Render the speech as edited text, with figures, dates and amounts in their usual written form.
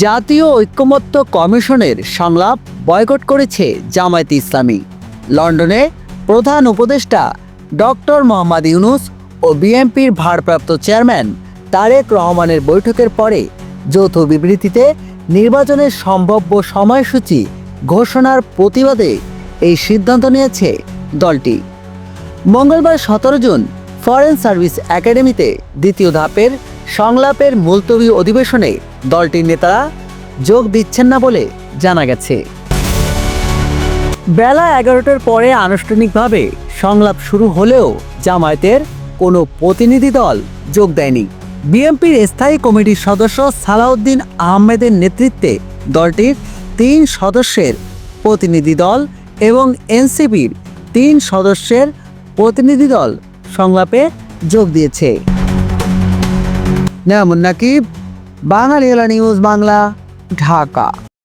জাতীয় ঐক্যমত্য কমিশনের সংলাপ বয়কট করেছে জামায়াতে ইসলামী। লন্ডনে প্রধান উপদেষ্টা ডক্টর মোহাম্মদ ইউনূস ও বিএনপির ভারপ্রাপ্ত চেয়ারম্যান তারেক রহমানের বৈঠকের পরে যৌথ বিবৃতিতে নির্বাচনের সম্ভাব্য সময়সূচি ঘোষণার প্রতিবাদে এই সিদ্ধান্ত নিয়েছে দলটি। মঙ্গলবার 17 জুন ফরেন সার্ভিস একাডেমিতে দ্বিতীয় ধাপের সংলাপের মুলতবি অধিবেশনে দলটির নেতারা যোগ দিচ্ছেন না বলে জানা গেছে। বেলা 11টার পরে আনুষ্ঠানিকভাবে সংলাপ শুরু হলেও জামায়াতের কোনো প্রতিনিধি দল যোগ দেয়নি। বিএনপির স্থায়ী কমিটির সদস্য সালাউদ্দিন আহমেদের নেতৃত্বে দলটির 3 সদস্যের প্রতিনিধি দল এবং এনসিপির 3 সদস্যের প্রতিনিধি দল সংলাপে যোগ দিয়েছে। নাকিব, বাংলা নিউজ বাংলা, ঢাকা।